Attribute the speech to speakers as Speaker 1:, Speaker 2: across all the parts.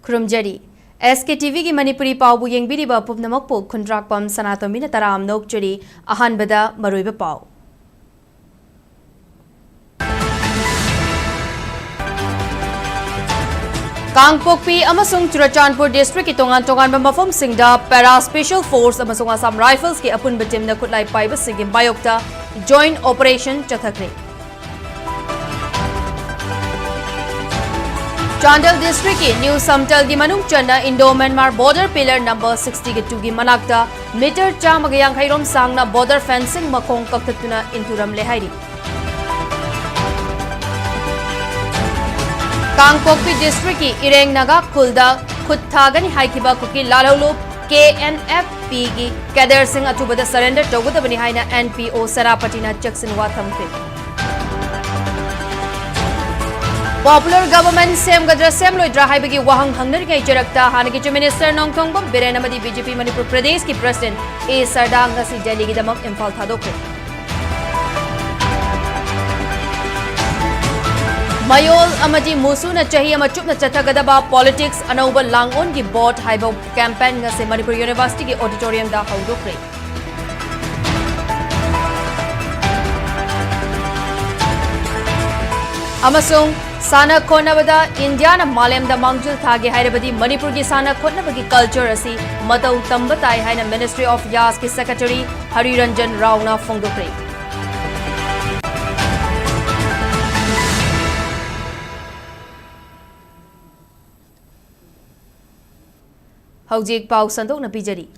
Speaker 1: Krumjari SKTV की Manipuri पाव येंगबिरिबा पुपनमकपो खुंद्राकपम सनातोंबी तराम नोकचरी अहानबदा मरुइबा पाव कांगपोकपी अमसुंग चुराचानपुर डिस्ट्रिक्ट की तोंगान मफम सिंगदा पैरा स्पेशल फोर्स अमसुंग असम राइफल्स की अपुन टीम खुदलाई पाइब सिंह मायोक्ता जॉइंट ऑपरेशन चथखरे चांडल डिस्ट्रिक्ट की न्यू समतल की मनुंग चन्ना Indo Myanmar border pillar number 62 की मनाक्ता मीटर चामग यांखैरोम सांगना बॉर्डर फेंसिंग मखोंग कक्थतुना इंतुरम लेहाइरी कांगपोकपी डिस्ट्रिक्ट की इरेंग नगा खुलदा खुदथागनी हाइकिबा कुकी लालौलोप KNFP की कैडर सिंह अथुबदा सरेंडर तौगदबनी हाइना NPO सरापटिना चक्सिन वाथमखे पॉपुलर गवर्नमेंट सेमगद्रा सेमलोइद्रा हाइबगी वाहंग हंगनरिङै जरक्ता हानगी चीफ मिनिस्टर नोंगथोंगबम बिरेन अमदी बीजेपी मणिपुर प्रदेश की प्रेसिडेंट ए सरदांग ngasi दिल्ली की दमक इम्फाल थादोखरे मयोल अमदी मुसुना चाही अमा चुपना चथगदबा पॉलिटिक्स अनौबा लांगओन की बोट हाइबो कैंपेन ngasi मणिपुर यूनिवर्सिटी की ऑडिटोरियम दा हौदोखरे अमसुंग साना खोनबदा इंडिया मालेमदा मांगजुल थागे हाइरबदी मणिपुर की साना खोनबगी कल्चर असी मतौ तंब ताई हाइना मिनिस्ट्री ऑफ यास की सेक्रेटरी हरिरंजन रावना फोंगदोखरे हौजिक पाउ संदोक नपीजरी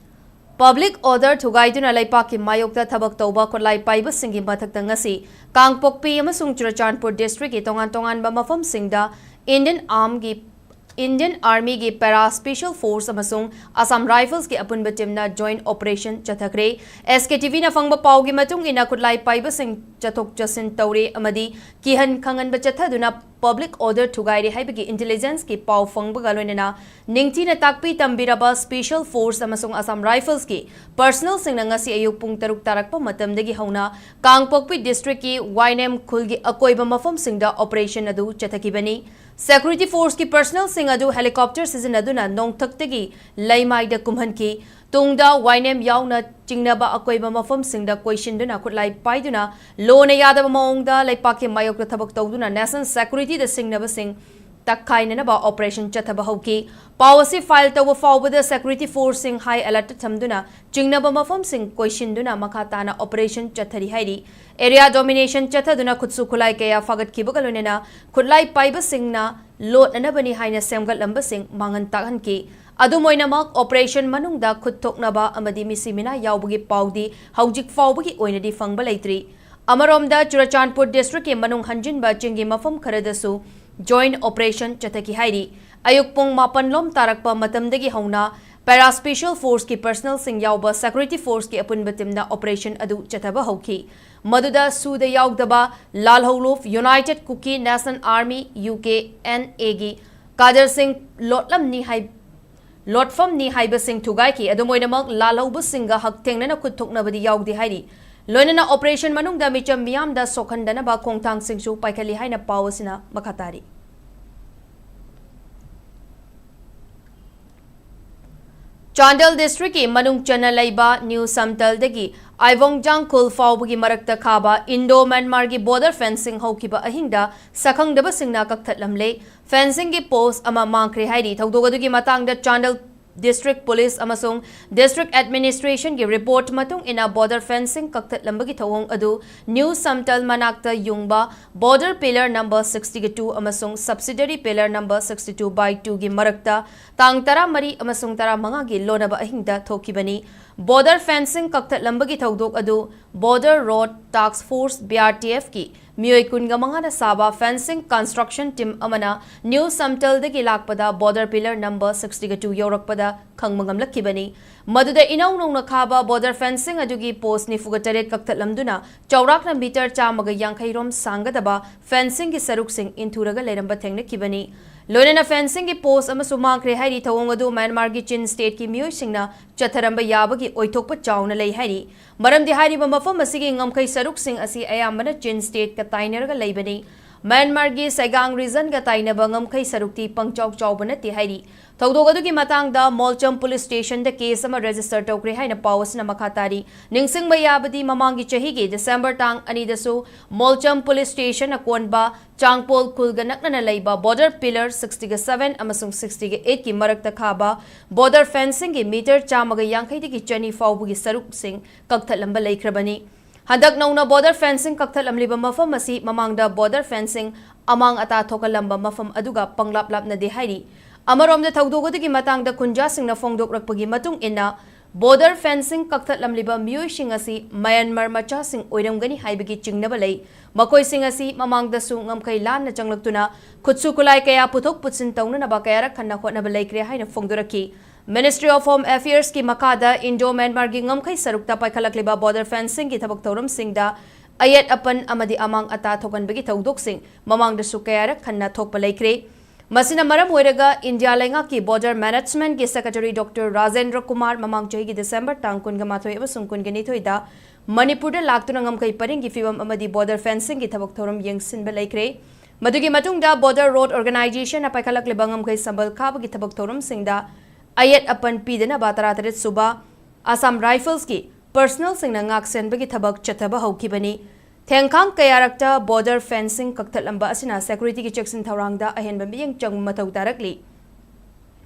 Speaker 1: पब्लिक ऑर्डर थुगाइदुना लैपाक की मायोक्ता थबक तौबा खोलाई पाइब सिंगी मथक्ता ngasi कांगपोकपी अमसुंग चुराचानपुर डिस्ट्रिक्ट की तोंगान मफम सिंगदा इंडियन आर्मी की पैरा स्पेशल फोर्स अमसुंग असम राइफल्स की अपुनब टीमना जॉइंट ऑपरेशन चथखरे SKTV ना फंगब पाव की मतुंग इना खुदलाई पाइब सिंग चथोक चसिन तौरे अमदी किहन खंगनब चथदुना पब्लिक ऑर्डर थुगाइरे हाइबगी इंटेलिजेंस की पाव फंगबगा लोइनना निंगथीना ताकपी तंबिरबा स्पेशल फोर्स अमसुंग असम राइफल्स की पर्सनल सिंगना ngasi अयुक पुंग तरुक तारकपा मतमदगी हौना कांगपोकपी डिस्ट्रिक्ट की वाइनेम खुलगी अकोइबा मफम सिंगदा ऑपरेशन अदु चथकिबनी सिक्योरिटी फोर्स की पर्सनल सिंग अदु हेलीकॉप्टर सिजनदुना नोंगथक्तगी लैमाइदा कुमहनकी तुंगदा वाइनेम याउना चिंगनबा अकोइबा मफम सिंगदा क्वेश्चनदुना खुदलाई पाइदुना लोना यादब मओंगदा लैपाके मायोक्ता थबक तौदुना नेशनल सिक्योरिटी द सिंगनबा सिंग तक्खाइनबा ऑपरेशन चथबा हौकी पावसी फाइल तव फाउबद सिक्योरिटी फोर्स सिंग हाई अलर्ट थमदुना चिंगनबा मफम सिंग क्वेश्चनदुना मखाताना ऑपरेशन चथरी हाइरी एरिया डोमिनेशन चथदुना खुदसु खुलाई कया फागतखिबगा लोइनना खुदलाई पाइब सिंगना लोटनबनी हाइना सेमगलंब सिंग मांगन तागहनकी अदुमोइनमक ऑपरेशन मनुंगदा खुदथोकनबा अमदी मिसिमिना यावबगी पाउदी हौजिक फाउबगी ओइनदी फंगबा लैत्रि अमरोमदा चुराचानपुर डिस्ट्रिक्ट के मनुंग हंजिनबा चिंगी मफम खरदसु जॉइंट ऑपरेशन चथकी हाइरी अयुक पुंग मापन लोम तारकपा मतमदगी हौना पैरा स्पेशल फोर्स की पर्सनल सिंग यावबा सिक्योरिटी फोर्स की अपुनब टीमना ऑपरेशन अदु चथबा हौकी मदुदा सूद यावदबा लालहौलोफ united Kuki national army UKNA गी कादर सिंह लोटफमनी हाइब सिंह थुगाई की अदुमोइनमक लालहौब सिंगा हकथेंगना खुदथोकनबदी यावदी हाइरी लोइनना ऑपरेशन मनुंगदा मिचम मियामदा सोखंदनबा खोंगथांग सिंगसु पाइखली हाइना पावसिना मखातारी चांडल डिस्ट्रिक्ट की मनुंग चना लैबा न्यू समतलदगी आइवोंगजांग खुल फाउबगी मरक्ता खाबा इंडो म्यांमार की बॉर्डर फेंसिंग हौकिबा अहिंगदा सखंगदबा सिंगना कक्थतलमले फेंसिंग की पोस्ट अमा मांगख्रे हाइरी थौदोगदुगी मतांगदा चांडल डिस्ट्रिक्ट पुलिस अमसुंग डिस्ट्रिक्ट एडमिनिस्ट्रेशन की रिपोर्ट मतुंग इना बॉर्डर फेंसिंग कक्थतलंबगी थौंग अदु न्यू समतल मनाक्ता युंगबा बॉर्डर पिलर नंबर 62 अमसुंग सब्सिडरी पिलर नंबर 62/2 की मरक्ता तांग 13 अमसुंग 15 की लोनबा अहिंगदा थोकिबनी बॉर्डर फेंसिंग कक्थतलंबगी थौदोक अदु border road task force BRTF की मियोई कुनगा मंगाना साबा फेंसिंग कंस्ट्रक्शन टीम अमना न्यू समतलदगी लाकपदा बॉर्डर पिलर नंबर 62 यौरकपदा खंगमंगमलक्किबनी मदुदा इनौ नौना खाबा बॉर्डर फेंसिंग अदुगी पोस्ट 94 कक्थतलमदुना चौराकना मीटर 150 रोम सांगदबा फेंसिंग की सरुकसिंग इंथुरगा लेरंबा थेंगनकिबनी लोनना फेंसिंग की पोस्ट अमसु मांगख्रे हाइरी थौंग अदु म्यांमार की चिन स्टेट की मियोइसिंगना चथरंबा याबगी ओइथोकपा चाउना लई हाइरी मरमदि हाइरिबा मफम असिगी ngमखै सरुकसिंग असि अयामबना चिन स्टेट का ताइनरगा लैबनी Myanmar gi Saigang region ga tainaba ngamkhai sarukti pangchau chaubana ti hairi thawdog adu gi matangda Molcham police station da case ama register tawkre haina pawasna makhatari ningsing mayabadi mamangi chahi gi December tang ani dasu Molcham police station akonba Changpol khulga nakna leiba border pillar 67 amasung 68 ki marakta khaba border fencing gi meter chamaga yankhai gi chani fawbu gi saruk sing kakthalamba leikrabani Hadak nauna border fencing kakthal amliba mafam masi mamangda border fencing amang ata thokalamba mafam aduga panglap-lap na dehairi. Amarom da thawdogodi matang da kunja sing na fongdok rakpagi matung ina border fencing kakthal amliba miyoi sing asi Myanmar macha sing oiramgani haibagi chingnaba lei. Makoi sing asi mamangda su ngamkai lan na changlaktuna khutsu kulai kaya puthok putsin tawna na ba kaya rakhanna khotnaba leikre haina fongdoraki. Ministry of Home Affairs ki makada Indo-Myanmar gi ngamkhai sarukta paikhalakliba border fencing ki thabak thoram singda ayat apan amadi amang ata thokanbagi thaudok sing mamangda su kayara khanna thokpa leikre masina maram oiraga India lenga ki border management ki secretary Dr. Rajendra Kumar mamang chahi gi December tang kunga mathoi abasung kunga nithoi da Manipur da laktuna ngamkhai paring gi fibam amadi border fencing ki thabak thoram yengsinba leikre madugi matungda border road organization apaikhalakliba ngamkhai sambal khaba gi thabak thoram singda Ayat apan pidana batara suba Assam Rifles ki personal sing na ngak sen bagi thabak chathaba haukibani thengkhang kayarakta border fencing kaktalamba asina security ki checks in thaurangda ahenba miyang chang matau tarakli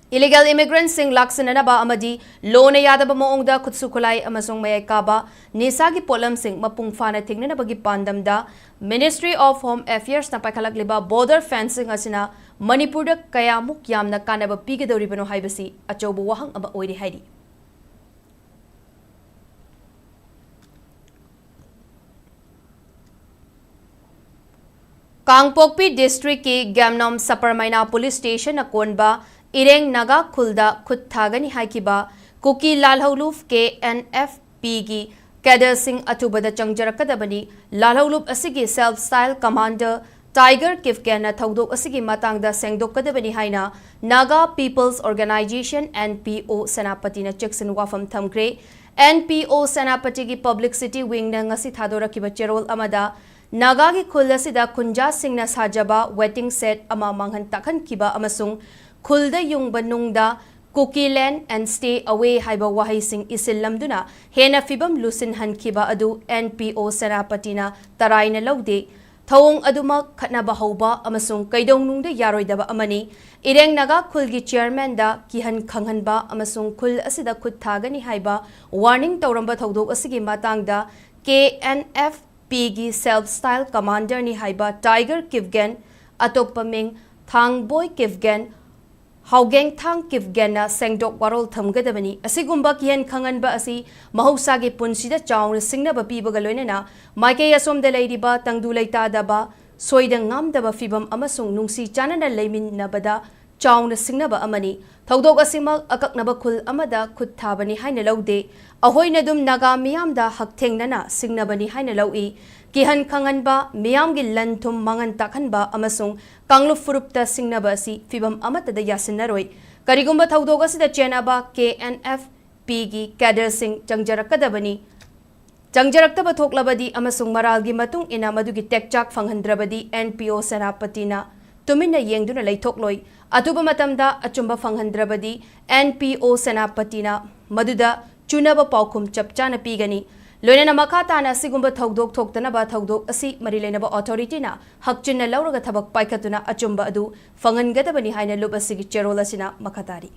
Speaker 1: Illegal immigrants sing laksanana ba amadi lone yadaba moongda khutsukulai amasong mayai kaba nisa ki polam sing mapung fana thingna bagi pandamda Ministry of Home Affairs na paikhalakliba border fencing asina Manipur da kayamuk yamna kanaba pigidoribano haibasi achaubu wahang aba oiri hairi Kangpokpi district ki Gamnom Saparmaina police station akonba Ireng Naga Khulda Khut Thagani Haikiba Kuki Lalhauluf KNFP gi Kader Singh Atubada Changjarakadabani Lalhauluf asigi self-style commander Tiger Kifgana Thaudok asigi matangda sengdokadabani haina Naga People's Organization NPO Senapati na Jackson wafam thamkre NPO Senapati gi publicity wing na ngasi thadora cherol amada Naga gi khulda sida kunja singh na sajaba waiting set ama manghan takhan kiba amasung khulda yung banungda Cookie land and stay away haiba wahai sing isilamduna hena fibam lusin hankiba adu NPO Senapatina taraina laude thawong aduma khatnaba hauba amasung kaidong nungda yaroidaba amani ireng naga khulgi chairman da kihan khanghanba amasung khul asida khut thagani haiba warning tawramba thaudok asigi matangda KNFP gi self style commander ni haiba Tiger Kifgen atokpa ming Thangboy Kifgen Haugeng Thang Kifgena Sengdok Warol Thamgadabani Asigumba Kian Kanganba Asi Mahosagi Punsida Chown Singnaba Pibaga Loinena Maike Asom de Ladyba Tangdu Laita Daba Soidang Ngam Daba Fibam Amasung Nungsi Chanana Lamin Nabada Chown Singnaba Amani Thaudok Asima Akaknaba Kul Amada Kut Thabani Haina Laude Ahoy Nadum Naga Miamda Hakteng Nana Singnabani Haina Laui Kihan Kanganba Miamgi Lantum Mangan Takhanba Amasung Kanglu Furupta Singnaba si Fibam Amata da Yasinaroi Karigumba Thaudoga Sida Chenaba KNFP gi Kader Singh Changjarakadabani Changjarakta Thoklabadi Amasung Maralgi Matung ina Madugi Tekchak Fanghandrabadi NPO Senapatina Tumina Yengduna Laithokloi Atuba Matamda Achumba Fanghandrabadi NPO Senapatina Maduda Chunaba Paukum Chapchana Pigani Loina Makatana Sigumba Togdok Toktanaba Togdok Asi Marilenaba Authority na Hakchina Lauraga Tabak Paikatuna Achumba Adu Fangan Gadabani Haina Lubasigi Cherola Sina Makatari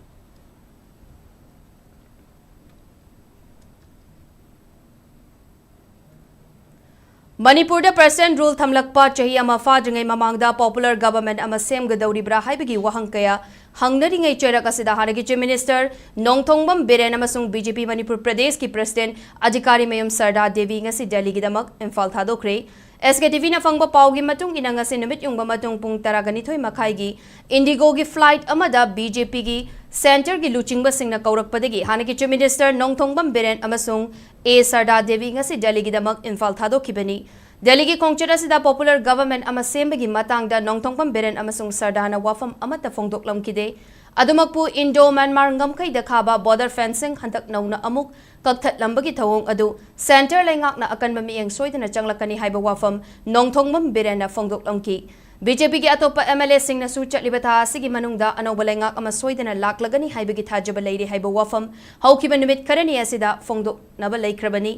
Speaker 1: Manipur da President rule thamlakpa chahi ama fadringai mamangda popular government ama semgadawri bra haibagi wahang kaya hangnaringai cherak asida hanagi chief minister Nongthongbam Biren amasung BJP Manipur Pradesh ki president adhikari mayam Sarda Devi ngasi Delhi gidamak Imphal thadokre SKTV na fangba pawgi matung ina ngasi numit yung matung pung taraganithoi makai gi Indigo gi flight amada BJP gi center gi luchingba singna kaurakpadagi hanagi chief minister Nongthongbam Biren amasung A Sarda Devi ngasi Delhi gidamak Imphal thadokibani Delhi ki Kongchara sida popular government ama sembagi matangda Nongthongbam Biren amasung Sardana wafam amata fongdoklam kide adumakpu Indo-Myanmar ngamkai dakhaba border fencing hantak nauna amuk kaktat lambagi thawong adu center lengak na akan mamieng soidana changlakani haiba wafam Nongthongbam Biren na fongdoklam ki BJP ki atopa MLA sing na su chatliba tha asigi manungda anauba lengak ama soidana laklagani haibagi thajaba leire haiba wafam haukiba numit karani asida fongdo naba laikrabani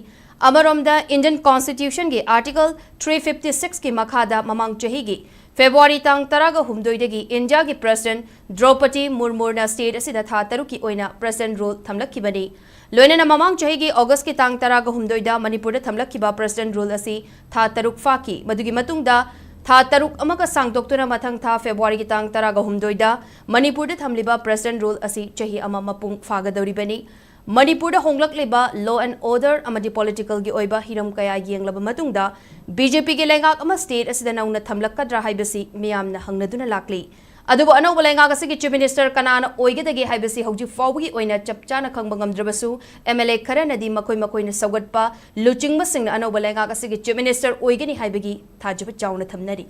Speaker 1: Amaromda Indian Constitution ki Article 356 ki makhada mamang chahi gi February tang taraga humdoidagi India ki President Draupadi Murmu na state asida tha taru ki oina President rule thamlakkibani loinana mamang chahi gi August ki tang taraga humdoida Manipur da thamlakkiba President rule asi tha taruk faki madugi matungda tha taruk amaka sangdoktuna mathang tha February ki tang taraga humdoida Manipur da thamliba President rule asi chahi ama mapung fagadoribani Manipur da honglak leba law and order amadi political gi oiba hiram kaya yenglaba matungda BJP gi lengak ama state asida nauna thamlakkadra haibasi miyamna hangnaduna lakli adubu anauba lengak asigi chief minister kanana oigedagi haibasi hauji fawgi oina chapchana khangba ngamdrabasu MLA kharanadi makoi na sagatpa luchingma singna anauba lengak asigi chief minister oigani haibagi thajaba chauna thamnari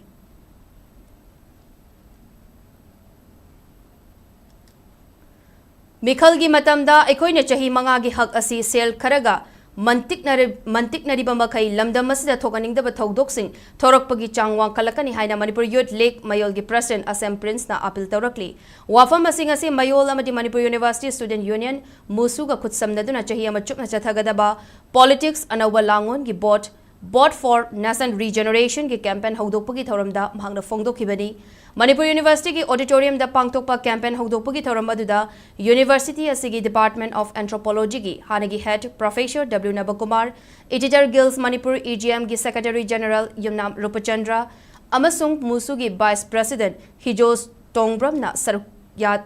Speaker 1: Mikhalgi matamda aikoina chahi manga gi hak asi sel kharaga mantik nariba makai lamdam masida thokaningdaba thodoksin thorakpagi changwang kalakani haina Manipur Youth League Mayol gi President Assam Prince na appeal tawrakli wafam masing asi Mayol amadi Manipur University Student Union musuga khutsamnaduna chahi ama chukna chathagadaba politics anawba langon gi bot for nation regeneration ki campaign hawdokpagi thoramda mahangna fongdokhibani Manipur University ki auditorium da pangtokpa campaign hawdokpagi thoram aduda University asigi Department of Anthropology ki hanagi head Professor W Nabakumar Editor Guilds Manipur EGM ki Secretary General Yumnam Rupachandra amasung musu gi Vice President Hijos Tongbram na sarukyat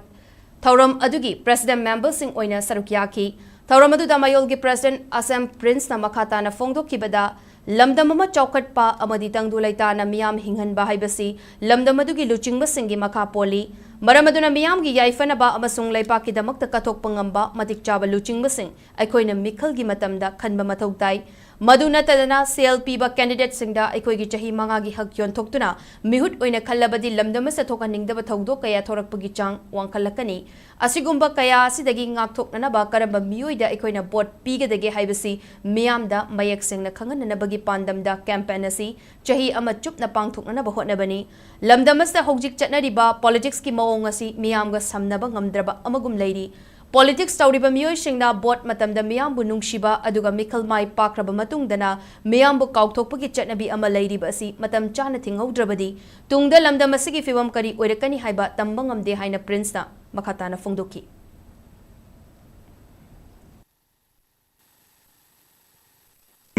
Speaker 1: thoram adugi President member sing oina sarukyaki thoram aduda Mayol gi President Assam Prince na makata na fongdokhibada Lamdam ama chaukat pa amadi tangdu laita na miyam hinghan ba haibasi lamdam adugi luchingba singi makha poli maramaduna miyam gi yaifana ba amasung laipa ki damakta kathok pangamba matik chaba luchingba sing aikoina mikhal gi matamda khanba mathau tai maduna tadana CLP ba candidate singda aikoi gi chahi manga gi hak yon thoktuna mihut oina khallabadi lamdam sa thokaningda ba thogdo kaya thorakpagi chang wangkhalakani asigumba kaya asidagi ngakthoknana ba karamba miyoida aikoina bot pigedage haibasi miyamda mayak singna khanganana bagi pandamda campaign asi chahi ama chupna pangthoknana ba hotnabani lamdamasta hojik chatnariba politics ki mawong asi miyamga samnaba ngamdraba amagum leiri politics tawriba miyoy singna bot matamda miyambu nungshiba aduga mikhal mai pakraba matungdana miyambu kaukthokpagi chatnabi ama leiriba asi matam chana thingaudrabadi tungda lamdam asigi fibam kari oirakani haiba tamba ngamde haina Prince na makhatana fongdoki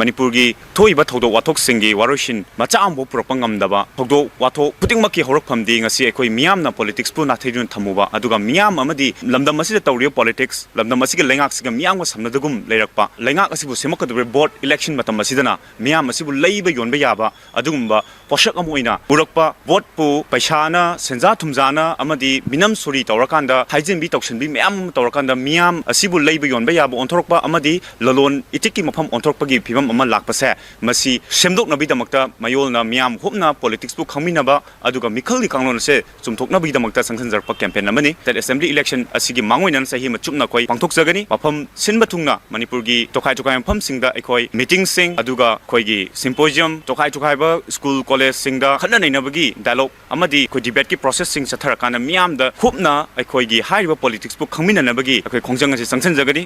Speaker 2: Manipur gi thoiba thodok wathok singi waroshin macha ambo propangam daba thodok wathok putingma ki horakpham di ngasi ekoi miyam na politics pu na thejun thamuba aduga miyam amadi lamdam asida tawriyo politics lamdam asigi lengak siga miyam ga samnadagum leirakpa lengak asibu semakadure board election matam asidana miyam asibu leiba yonba yaba adugumba poshak amoina urakpa vote pu paisana senja thumjana amadi minam suri tawrakanda haijin bi tawshin bi miyam tawrakanda miyam asibu leiba yonba yaba onthorokpa amadi lalon itiki mafam onthorokpagi phibam ama lakpase masi semdoknabi damakta mayolna miyam hopna politics bu khangminaba aduga mikhali kanglon se chumthoknabi damakta sangsanjarpa campaign amani that assembly election asigi mangoinan sahi machupna koi pangthok jagani mafam sinbathungna Manipur gi tokai mafam singda ekoi meeting sing aduga koi gi symposium tokai ba school college singda khana nainabagi dialogue amadi koi debate ki process sing satharakana miyam da hopna ekoi gi haiba politics bu khangminanabagi ekoi khongjang ase sangsanjagani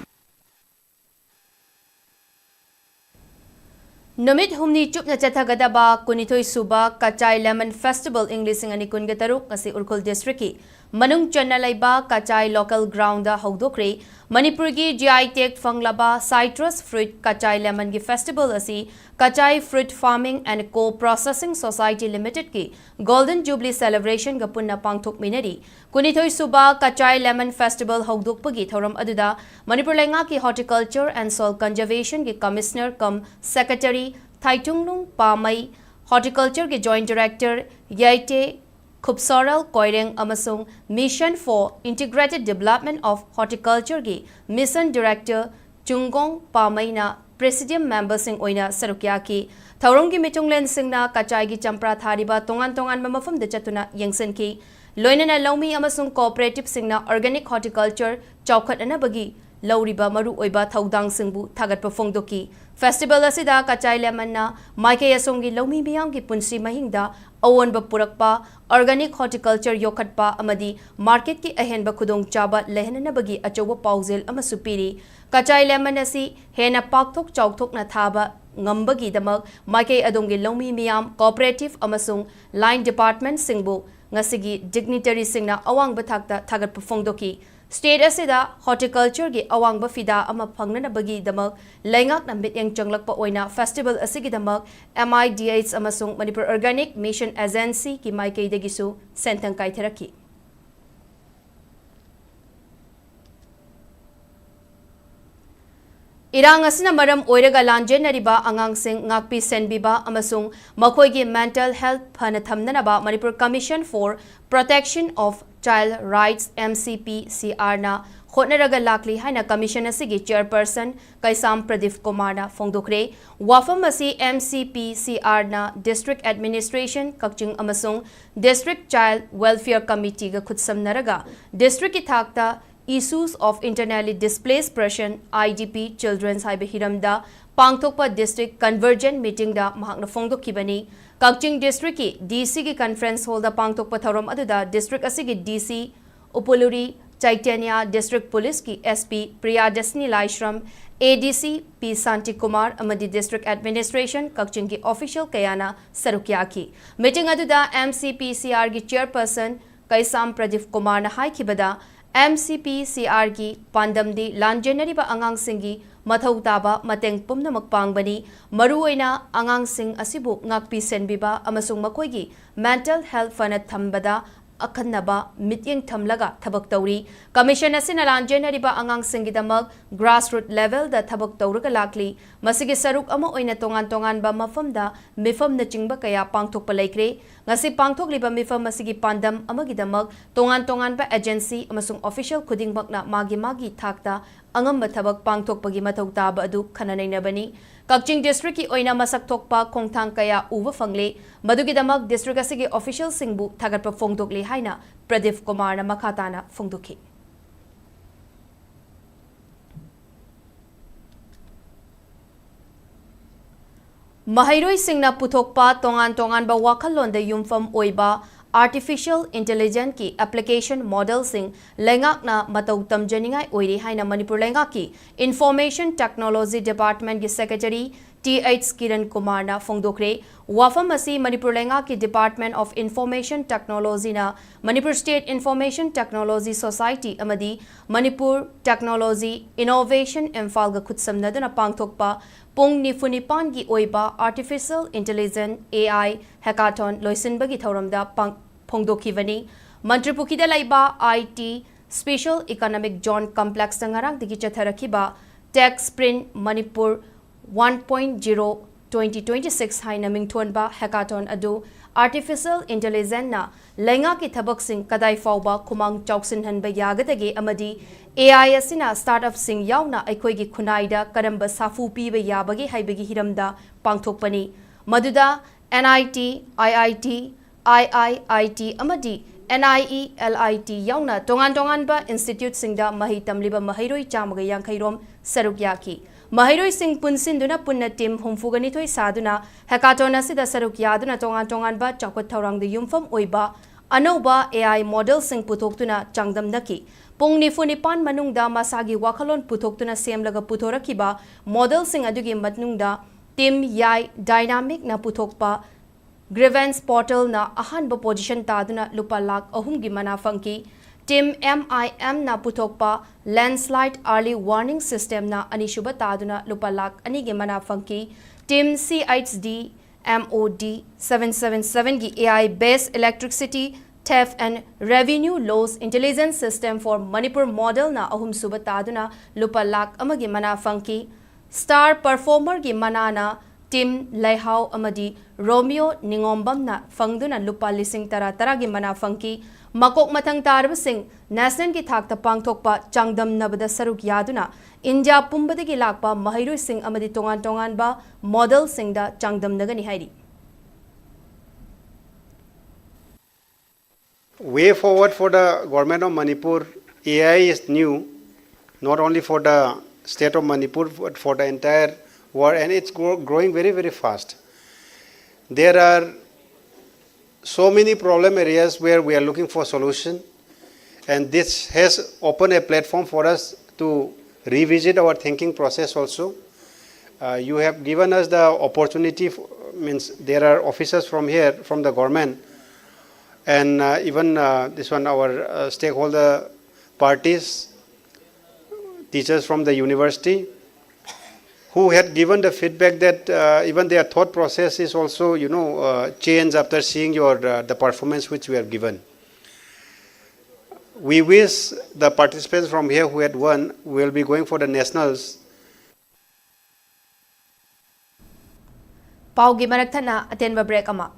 Speaker 1: Numit humni chupna chathagadaba kunithoi suba Kachai Lemon Festival English ani kunga taruk asi Urkhol district ki manung channa laiba Kachai local ground da hawdokre Manipur gi GI tag fanglaba citrus fruit Kachai lemon gi festival asi Kachai Fruit Farming and Co-Processing Society Limited ki Golden Jubilee celebration ga punna pangthok minari kunithoi suba Kachai Lemon Festival hawdokpagi thoram aduda Manipur lenga ki Horticulture and Soil Conservation ki Commissioner cum Secretary Thaitunglung Pamai Horticulture ki Joint Director Yaite Khubsoral Koireng amasung Mission for Integrated Development of Horticulture ki Mission Director Chungong Pamaina Presidium member sing oina sarukya ki Thaurong ki mitunglen singna Kachai gi champra thariba tongan mamafam de chatuna yengsen ki loinana laumi amasung cooperative singna organic horticulture chawkhat anabagi लौरिबा Maru ओइबा थौदांग सिंगबु थागत फोंगदोकी festival असिदा कचाई लेमनना माइके असोंगी लौमी मियाम की पुंसी महिंगदा अवोनबा पुरकपा organic horticulture योखटपा अमदी market की अहेनबा खुदोंग चाबा लेहननबगी अचौबा पाउजेल अमसु पीरी कचाई lemon असि हेना पाकथोक चौथोकना थाबा ngambagidamag maikei adongi longmi miyam cooperative amasung line department singbu ngasigi dignitary singna awang bathakta thagat pufongdoki state asida horticulture gi awang ba fida ama phangnana bagi damag laingak na mityang changlakpa oina festival asigi damag MIDH amasung Manipur Organic Mission Agency ki maikei dagisu sentang kai theraki Irang asina maram oiraga lanjenariba angangsing ngakpi senbiba amasung makoigi mental health phana thamnanaba Manipur Commission for Protection of Child Rights MCPCR na hotnaraga lakli haina commission asigi chairperson Kaisam Pradeep Kumar na phongdokre wafam asi MCPCR na district administration kakching amasung district child welfare committee ga khutsamnaraga district ki thakta Issues of internally displaced person IDP children's haibe hiramda pangthokpa district convergent meeting da mahakna phongdokhibani Kakching district ki DC ki conference hall da pangthokpa thoram aduda district asigi DC Upuluri Chaitanya district police ki SP Priyadasini Laishram ADC P Santi Kumar amadi district administration Kakching ki official kayana sarukyaki meeting aduda MCPCR ki chairperson Kaisam Pradeep Kumar na haikibada MCPCR की पांडमदी लांजेनरिबा अंगांग सिंगी मथौ ताबा मतेंग पुमनमक पांगबनी मरुओइना अंगांग सिंग असिबु ngakpi senbiba amasung makoigi mental health fana thambada अखन्नबा मिटिंग थमलगा थबक तौरी कमीशन असिना लांजेनरिबा अंगांग सिंगिदमक ग्रासरूट लेवल दा थबक तौरगा लाकली मसिगे सरुक अमा ओइना तोंगान तोंगान बा मफमदा मिफम न चिंगबा कया पांगथोकपा लेक्रे ngasi पांगथोकलिबा मिफम मसिगी पांडम अमगिदमक तोंगान तोंगान बा एजेंसी अमसुंग ऑफिशियल खुदिंगबकना मागी थाकता अंगम थबक पांगथोकपगी मथौ ताबा अदु खननैनबनी Kakching district ki oina masak thokpa khongthang kaya uwa fangle madugidamak district asigi official singbu thagatpa phongdokle haina Pradeep Kumar na makhatana phongdokhi Mahairoi singna puthokpa tongan ba wakhalon da yumfam oiba Artificial Intelligence की application model सिंग लेंगाक ना मतौ तमजनिंगाई ओइरी हाइना मणिपुर लेंगाक की Information Technology Department की Secretary TH Kiran Kumar na phongdokre wafam asi Manipur लेंगाक की Department of Information Technology na Manipur State Information Technology Society amadi Manipur Technology Innovation Imphal ga khutsamnaduna pangthokpa Pung Nifunipan gi oiba Artificial Intelligence AI Hackathon loisinbagi thoramda phongdokhibani Mantripukida laiba IT Special Economic Zone Complex tangarang digi chatharakhiba Tech Sprint Manipur 1.0 2026 haina mingthonba hackathon adu Artificial Intelligence na lenga ki thabak sing kadai fawba khumang chawsin hanba yagadage amadi AI asina startup sing yauna aikoi gi khunaida karamba safu piba yabagi haibagi hiramda pangthokpani maduda NIT IIT IIIT amadi NIE LIT yauna tongan ba institute singda mahi tamliba mahairoi chamaga yankhairom sarukyaki Mahairoi Singh Punsinduna Punna Team Humfugani Toy Saduna Hackathon asida saruk yaduna tongan ba chakot thorang de yumfam oiba anauba AI model sing putoktuna changdam naki pung nifunipan manungda masagi wakhalon putoktuna semlaga putorakiba model sing adugi matnungda team yai dynamic na putokpa grievance portal na ahanba position taduna lupa lakh ahum gi mana funky Team MIM na putokpa landslide early warning system na anishuba taduna lupa lakh ani ge mana funky Team CHD MOD 777 gi AI based electricity theft and revenue loss intelligence system for Manipur model na ahum suba taduna lupa lakh amagi mana funky star performer gi mana na Team Laihau amadi Romeo Ningombam na fangduna lupa lising tara gi mana funky Makok matang tarba sing national ki thakta pangthokpa changdam nabada saruk yaduna India pumbadagi lakpa Mahairoi Singh amadi tongan ba model sing da changdam nagani hairi
Speaker 3: Way forward for the government of Manipur, AI is new not only for the state of Manipur, but for the entire world, and it's growing very, very fast. There are so many problem areas where we are looking for solution, and this has opened a platform for us to revisit our thinking process also. You have given us the opportunity, means there are officers from here, from the government, and even this one, our stakeholder parties, teachers from the university, who had given the feedback that even their thought process is also, changed after seeing the performance which we have given. We wish the participants from here who had won will be going for the nationals.
Speaker 1: Paugi Maraktana atenba break ama.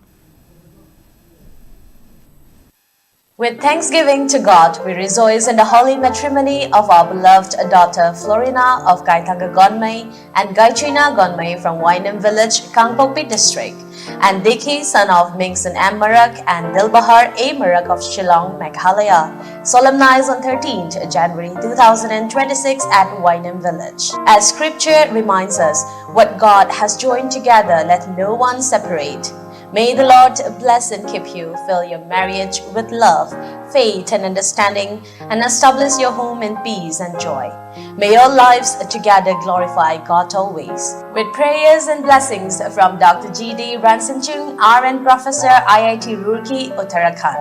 Speaker 4: With thanksgiving to God, we rejoice in the holy matrimony of our beloved daughter Florina of Gaitanga Gonmai and Gaichina Gonmai from Wainam Village, Kangpokpi District, and Diki, son of Mingson M. Marak and Dilbahar A. Marak of Shillong, Meghalaya, solemnized on 13th January 2026 at Wainam Village. As scripture reminds us, what God has joined together, let no one separate. May the Lord bless and keep you, fill your marriage with love, faith and understanding, and establish your home in peace and joy. May your lives together glorify God always. With prayers and blessings from Dr. G.D. Ransanchung, RN Professor, IIT Roorkee, Uttarakhand.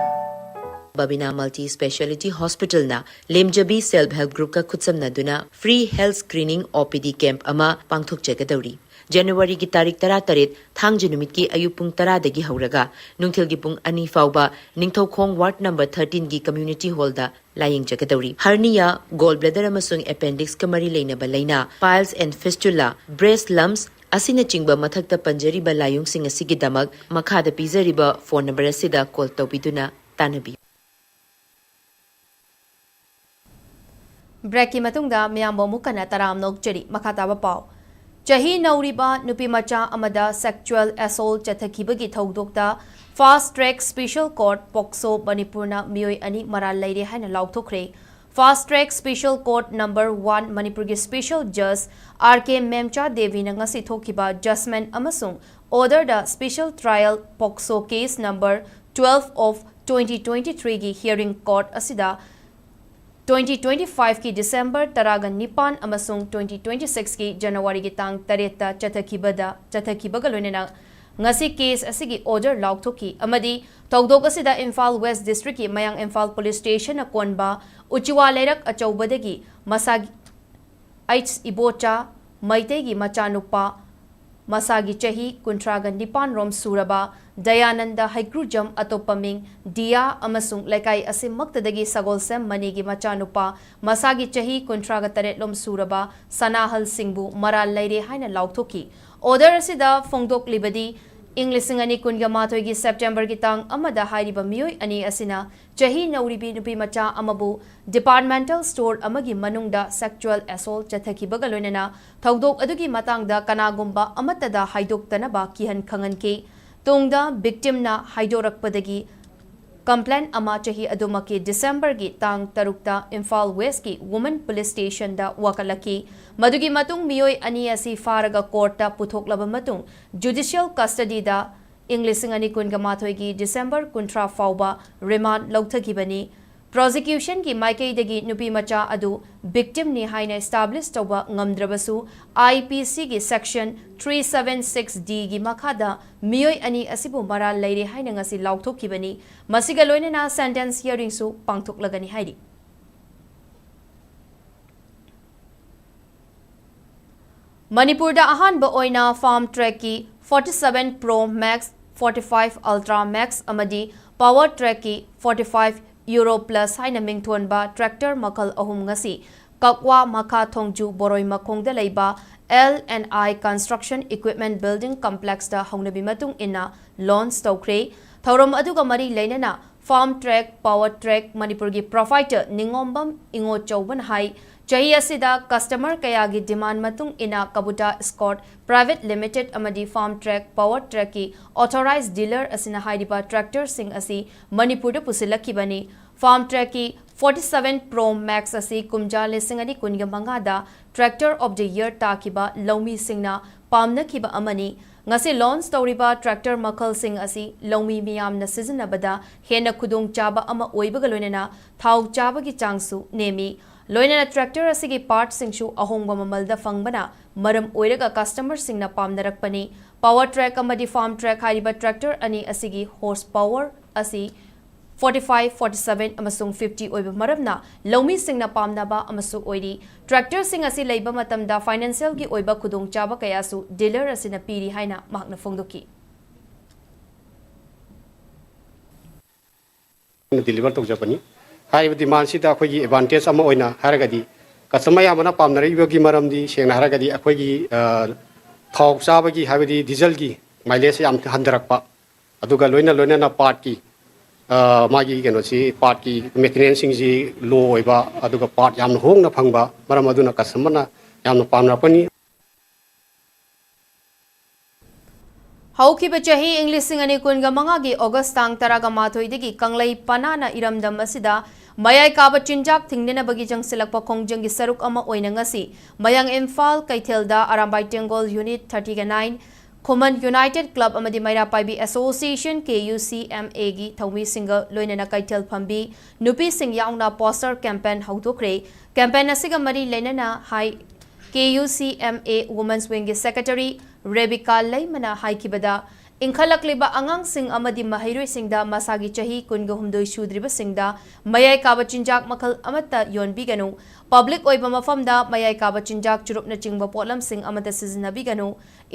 Speaker 5: Babina Multi Speciality Hospital na Lemjabi Self Help Group ka kutsamna duna free health screening OPD camp ama pangthok jagadawri. January ki tarik 13 thangje numit ki ayub pung 10 dagi hauraga nungthil gi pung 2 fauba ningthaukhong ward number 13 gi community hall da laying jagadawri. Hernia, gallbladder amasung appendix kamari leinaba laina, piles and fistula, breast lumps asina chingba mathakta panjari ba layung sing asigi damag makhada pizariba phone number asida call tawbiduna tanabi.
Speaker 1: Break ki matungda miyambo mukana taram nokchari makataba pau. Chahi Nauriba Nupi Macha Amada Sexual Assault Chathakibagi Thogdokta Fast Track Special Court Pokso Manipurna Miyoi Ani Maral Laire Haina Lauktokre. Fast Track Special Court Number 1 Manipurgi Special Judge R.K. Memcha Devi Nangasi Thokiba Judgment Amasung Order the Special Trial Pokso Case Number 12 of 2023 gi Hearing Court Asida 2025 ki December taragan nipan amasung 2026 ki January ki tang tareta chathakibaga loinena ngasi case asigi order lauktoki amadi tawdok asida Imphal West District ki Mayang Imphal Police Station na konba uchiwa lerak achaubadagi masagi H ibocha maitegi machanupa masagi chahi kuntragan nipan rom suraba Dayananda Haikrujam atopaming Dia amasung laikai asimaktadagi sagolsem manigi machanupa masagi chahi kuntraga taretlom suraba Sanahal Singbu maral laire haina lauktoki order asida fongdok libadi English ani kunga matoigi September gitang amada hairiba miyoi ani asina chahi nauribi nupi macha amabu departmental store amagi manungda sexual assault chathaki bagaloinena thawdok adugi matangda kanagumba amatada haidoktanaba kihan khanganke Tungda victim na haidorakpadagi complaint ama chahi adumaki December gi tang tarukta Imphal West ki Women Police Station da wakalaki madugi matung miyoi ani asi faraga court ta puthoklaba matung judicial custody da English ani kunga mathoi gi December kuntra fauba remand lauthagibani prosecution ki maikai dagi nupi macha adu victim ni haina establish toba ngamdrabasu IPC gi section 376D gi makhada miyoi ani asibu maral leire haina ngasi lauthokibani masiga loinena sentence hearing su pangthoklagani hairi Manipur da ahanba oina farm track ki 47 Pro Max 45 Ultra Max amadi power track ki 45 Euro Plus haina mingthonba tractor makal ahum ngasi kakwa makha thongju boroi makhongda leiba L&I Construction Equipment Building Complex da hongnabi matung ina launch tawkre thorom aduga mari leinana farm track power track Manipur gi provider ningombam ingo chauban hai chahi asida customer kaya gi demand matung ina Kabuta Scott Private Limited amadi farm track power track ki authorized dealer asina hairiba tractor sing asi Manipur da pusilakibani farm track ki 47 Pro Max asi kumja lising ani kunga mangada Tractor of the Year takiba Lomi Singna Pamna Kiba Amani ngasi launch tawriba tractor makal sing asi Lomi miyam na sizinabada hena kudung chaba ama oibaga loinena thau chaba gi changsu nemi loinena tractor asigi part singshu ahongba mamalda fangbana maram oiraga customer singna pamnarakpani power track amadi farm track hariba tractor ani asigi horsepower asi 45, 47 amasung 50 oiba maramna Lomi singna pamnaba amasu oiri tractor sing asi leiba matamda financial gi oiba khudong chaba kayasu dealer asina piri haina mahakna phongdoki
Speaker 6: deliver to Japanese hai demand sida akhoi advantage ama oina haragadi customer amana pamnari gi maramdi sengna haragadi akhoi gi thau chaba gi habidi diesel gi mileage yam handarakpa aduga loina na part ki magi keno si part ki maintenance sing ji low oiba aduga part yam hong na phangba maram aduna customer na yam pamna pani
Speaker 1: Haukiba chahi English singani kunga mangagi August tang taraga mathoidagi kanglai panana iramdam asida mayai kaba chinjak thingnena bagi jangsilakpa khongjang gi saruk ama oina ngasi mayang Imphal kaithelda arambai tengol unit 39 Common United Club amadi Maira Paibi Association KUCMA gi Thomi Singa loinena kaithel phambi nupi sing yauna poster campaign haudokre campaign asiga mari lenana hai KUCMA Women's Wing gi Secretary Rebecca Laimana haikibada Inkhalakliba angang sing amadi mahairoi singda masagi chahi kunga humdoi shudriba singda mayai kaba chinjak makhal amata yonbiganu public oiba mafamda mayai kaba chinjak churupna chingba potlam sing amata sizinabiganu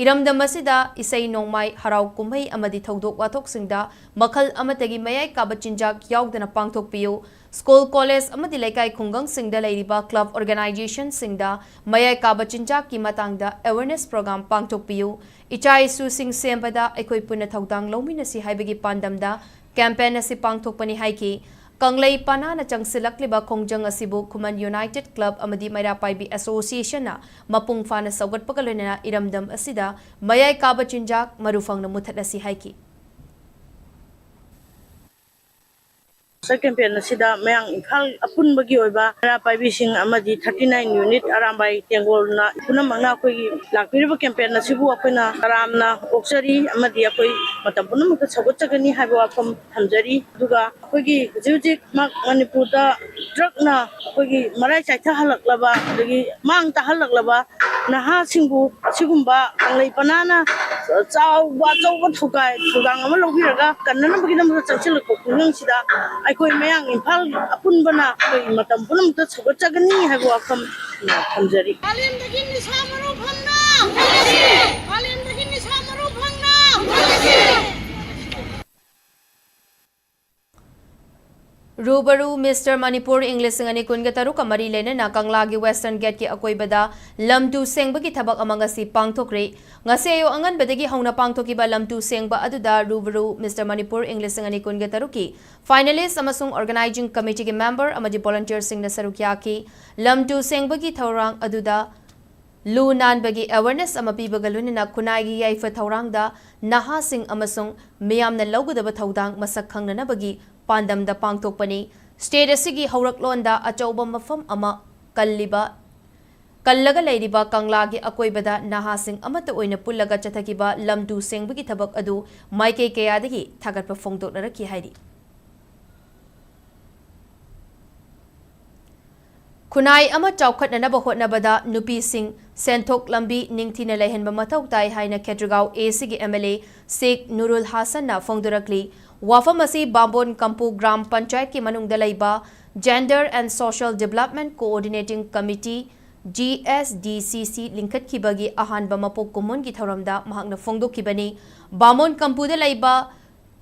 Speaker 1: iramda masida isai nongmai harau kumhai amadi thaudok wathok singda makhal amatagi mayai kaba chinjak yaudana pangthok piyu School college amadi laikai khungang singda leiriba club organization singda mayai kaba chinjak ki matangda awareness program pangthok piyu ichai su sing sembada aikoi punna thaudang lomina si haibagi pandamda campaign asi pangthokpani haiki kanglai panana changsilakliba khongjang asibu Khuman United Club amadi Maira Paibi Association na mapung fana saugatpaga loinena iramdam asida mayai kaba chinjak marufangna muthat asi haiki
Speaker 7: Second campaign sida mayang Imphal apun bagi oiba Maira Paibi sing amadi 39 unit arambai tengol na punamangna koi lakpiriba campaign asibu akoina karamna oksari amadi akoi matam punamaka sagotchagani haiba wafam thamjari duga akoigi hujik mak Manipur da drug na akoigi marai chaitha halaklaba dagi mang ta halaklaba naha singbu sigumba kanglai panana chaw wa thukai thugang ama lobiraga kannana bagi nam chachil ko kungang sida koi mayang Imphal apun bana koi matam punam ta sagotchagani haiba wafam thamjari alim dagi ni samaru bhamna alim dagi ni samaru bhamna
Speaker 1: Rubaru Mr. Manipur English ngani kunga taru kamari lena na kanglagi Western Gate ki akoibada lamtu sengbagi thabak amangasi pangthokre ngase ayo angan badagi hauna pangthokiba lamtu sengba aduda Rubaru Mr. Manipur English ngani kunga taru ki finalist amasung organizing committee ki member amadi volunteer singna sarukya ki lamtu sengbagi thorang aduda Lu nan bagi awareness ama pibaga lunina kunai yaifa thaurangda naha sing amasung miyamna lawgudaba thaudang masak khangnana bagi pandamda pangthokpani state asigi hauраklonda achauba mafam ama kallaga leiriba kanglagi akoibada naha sing amata oina pullaga chathakiba lamdu sengbagi thabak adu maike kayadagi thagatpa phongdoknaraki hairi Kunai ama chawkhatnanaba hotnabada nupi sing senthok lambi ningthina lehenba mathau tai haina Khetragaon ACG MLA Sheikh Nurul Hasan na phongdorakli wafam asi Bambon Kampu Gram Panchayat ki manungda laiba Gender and Social Development Coordinating Committee GSDCC linkhat khibagi ahanba mapok kumun gi thoramda mahakna phongdokhibani Bambon Kampu da laiba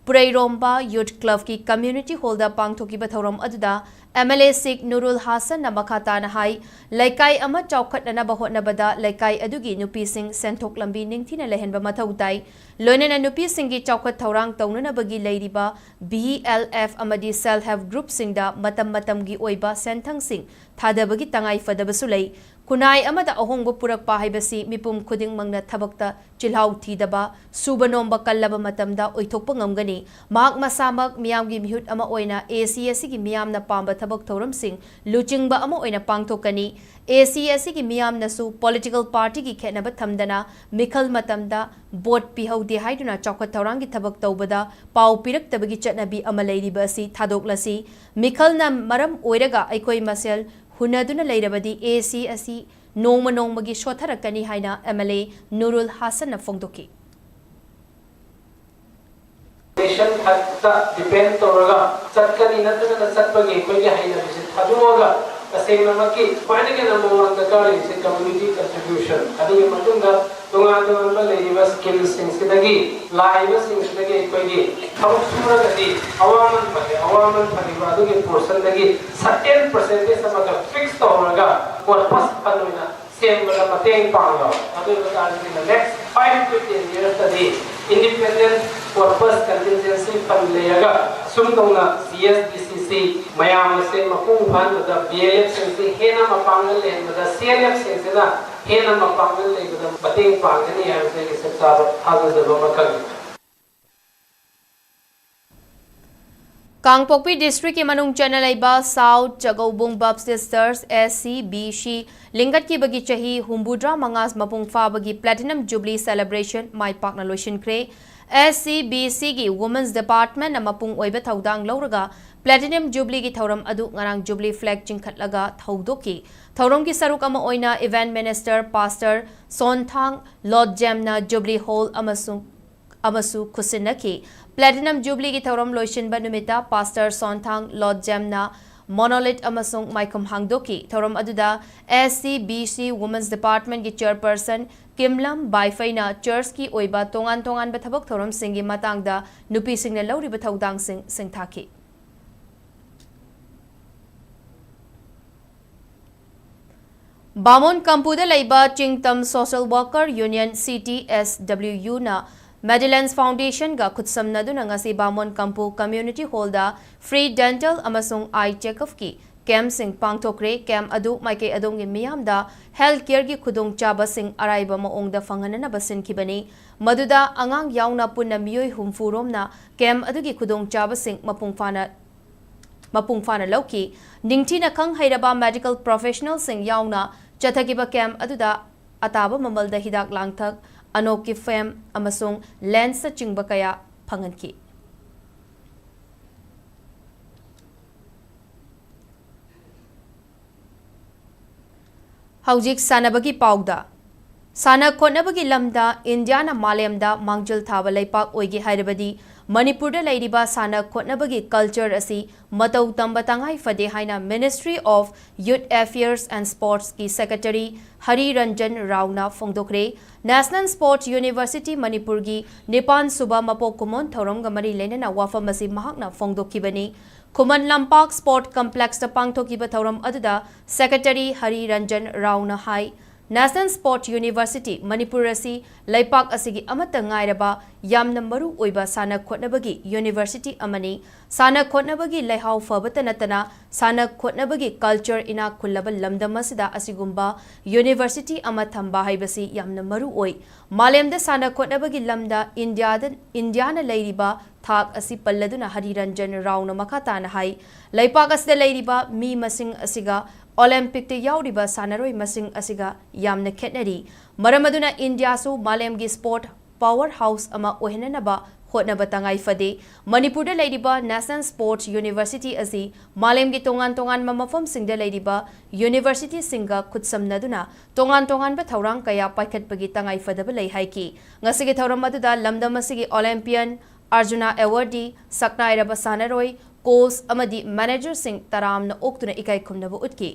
Speaker 1: Purairomba Youth Club ki community holder pangthokiba thoram aduda MLA Sheikh Nurul Hasan na makata na hai laikai ama chawkhatna ba hotnabada laikai adugi nupi sing senthok lambi ningthina lehenba mathautai loinena nupi singi chawkhat thorang taunana bagi leiriba BLF amadi self help group singda matam gi oiba senthang sing thadabagi tangai fadabasu lei kunai amada ahongba purakpa haibasi mipum khuding mangna thabakta chilhau thidaba suba nomba kallaba matamda oithokpa ngamgani mahak masamak miyamgi mihut ama oina ACSC gi miyamna pamba thabak thoram sing luchingba ama oina pangthokani ACSC gi miyamna su political party gi khenaba thamdana mikhal matamda vote pihaude haiduna chawkhat thorang gi thabak tawbada pau pirak tabagi chatnabi ama leiriba asi thadoklasi mikhalna maram oiraga aikoi masel hunaduna leirabadi ACSC nongmagi shotharakani haina MLA Nurul Hasan na fongdoki
Speaker 8: nation hatta depend toraga chatkani natuna chatpagi koigi haina bisi thaduoga kasengna maki painige namor dakari se community contribution adi matunga tonga leiriba skills singsidagi laiba singsidagi koigi thawuk suragadi awaman phagi adugi portion dagi certain percentage amaga fix toraga corpus panoina same wala mateng panglo adu in the next 5 to 10 years study independent corpus contingency fund layaga sumdona CSDCC mayam se mapung phan da BLF se hena mapangal le da CLF se da hena mapangal le da mateng pangani ya se sekta haga da makal
Speaker 1: Kangpokpi district ke manung channel aiba South Chagaubung Bab Sisters SCBC lingat ki bagi chahi humbudra mangas mapung fa bagi platinum jubilee celebration mai pakna loishin kre SCBC gi women's department na mapung oiba thaudang lauraga platinum jubilee gi thauram adu ngarang jubilee flag chingkhatlaga thaudoki thauram ki saruk ama oina event minister pastor Sonthang Lord Jamna jubilee hall amasu kusinaki platinum jubilee ki thauram loishin banumita pastor Sonthang Lord Jamna monolith amasung maikum hangdoki thauram aduda SCBC women's department ki chairperson Kimlam Baifaina church ki oiba tongan ba thabak thauram singi matangda nupi singna lauriba thaudang sing thaki Bamon Kampuda Laiba Chingtam Social Worker Union CTSWU na Medellins Foundation ga khutsamnaduna ngasi Bamon Kampu Community Hall da free dental amasung eye checkup ki camp sing pangthokre camp adu maike adong gi miyam da health care gi khudong chaba sing araiba maong da fanganana basin kibani maduda angang yauna punna miyoi humfurom na camp adu gi khudong chaba sing mapung fana lauki ningthina khang hairaba medical professional sing yauna chathakiba camp aduda ataba mamal da hidak langthak Anoki fem amasung lens sa chingba kaya phanganki Haujik sanabagi pauda Sana khonabagi lamda Indiana malemda mangjal thaba laipak oigi hairabadi Manipur da lairiba sana khonabagi culture asi matau tamba tangai fade haina Ministry of Youth Affairs and Sports ki Secretary Hari Ranjan Rao na fongdokre National Sports University Manipur gi Nipan Suba Mapo Kumon Thorom gamari lenena wafam asi mahakna fongdokibani Kuman Lampak Sport Complex ta pangthokiba thoram aduda Secretary Hari Ranjan Rao na hai National Sport University Manipur asi laipak asigi amata ngairaba yamna maru oiba sana khotnabagi university amani sana khotnabagi laihau fabata natana sana khotnabagi culture ina kullaba lamdam asida asigumba university ama thamba haibasi yamna maru oi malemda sana khotnabagi lamda Indiana leiriba thak asi palladuna Hari Ranjan Rao na makata na hai laipak asida leiriba mi masing asiga Olympic te yauriba sanaroi masing asiga yamna khetnari maramaduna India su malem gi sport powerhouse ama ohenanaba hotnaba tangai fade Manipur da leiriba National Sports University asi malem gi tongan mamafam singda leiriba university singa khutsamnaduna tongan ba thaurang kaya paikhatpagi tangai fadaba lei haiki ngasigi thauram aduda lamdam asigi Olympian Arjuna awardee saknairaba sanaroi course amadi manager sing taramna oktuna ikai khumnabu utki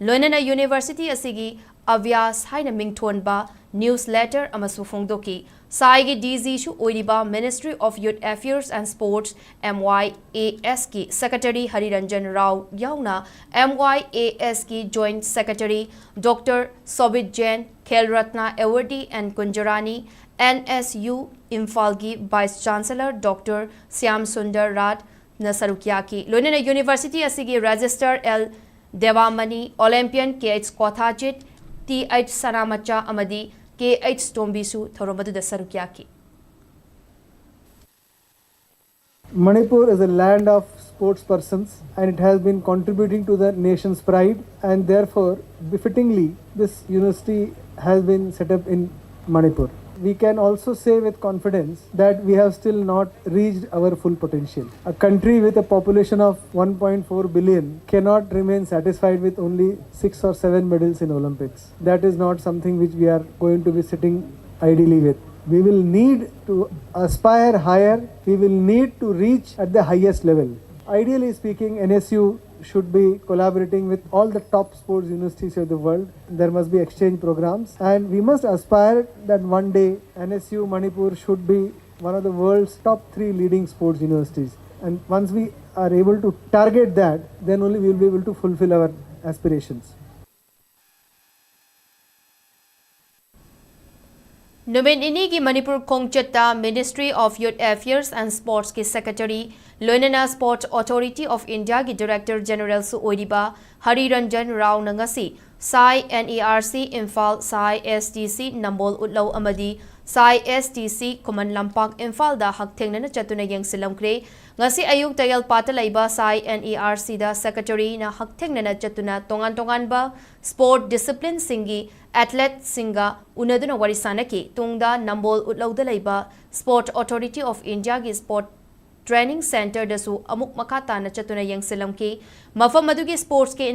Speaker 1: loinana university asigi avyas haina mingthon ba newsletter amasu fongdoki sai gi DG shu oiriba Ministry of Youth Affairs and Sports MYAS ki Secretary Hari Ranjan Rao yauna MYAS ki Joint Secretary Dr. Sobit Jain Khel Ratna awardee and Kunjarani NSU Imphal ki Vice Chancellor Dr. Syam Sundar Rat Nasarukyaki Loinana University asigi Register L Devamani Olympian KH Kothajit T.H. Sanamacha amadi K.H. Tombisu Thoromaduda Sarukyaki.
Speaker 9: Manipur is a land of sports persons and it has been contributing to the nation's pride, and therefore befittingly this university has been set up in Manipur. We can also say with confidence that we have still not reached our full potential. A country with a population of 1.4 billion cannot remain satisfied with only 6 or 7 medals in Olympics. That is not something which we are going to be sitting idly with. We will need to aspire higher, we will need to reach at the highest level. Ideally speaking, NSU should be collaborating with all the top sports universities of the world. There must be exchange programs, and we must aspire that one day NSU Manipur should be one of the world's top 3 leading sports universities. And once we are able to target that, then only we will be able to fulfill our aspirations.
Speaker 1: Numin inigi Manipur Kongchetta Ministry of Youth Affairs and Sports ki Secretary Loinana Sports Authority of India ki Director General su oiriba Hari Ranjan Rao nangasi Sai NERC Imphal Sai STC Nambol Utlaw amadi Sai STC Kuman Lampak Imphal da hakthengna chatuna yengsilamkre ngasi ayuk tayal patalaiba Sai NERC da Secretary na hakthengna chatuna tongan ba sport discipline singi athlete singa unaduna warisanaki tungda Nambol Utlawda laiba Sport Authority of India gi Sport Training Center dasu amuk makata na chatuna yengsilamki mafam madugi sports ke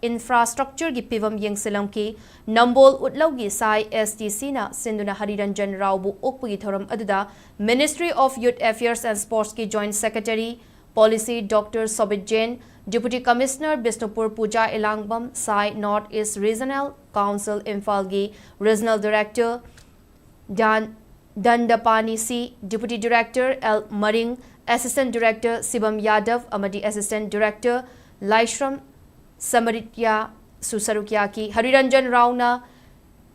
Speaker 1: infrastructure gi pivam yengsilamki Nambol Utlaw gi Sai STC na sinduna Hariranjan Rao bu okpugi thoram aduda Ministry of Youth Affairs and Sports ki Joint Secretary Policy Dr. Sobit Jain, Deputy Commissioner Bisnupur Puja Elangbam, Sai North East Regional Council Imphal gi Regional Director Dandapani C, Deputy Director L Maring, Assistant Director Sibam Yadav, Amadi Assistant Director Laishram Samaritya Susarukyaki, Hariranjan Rao na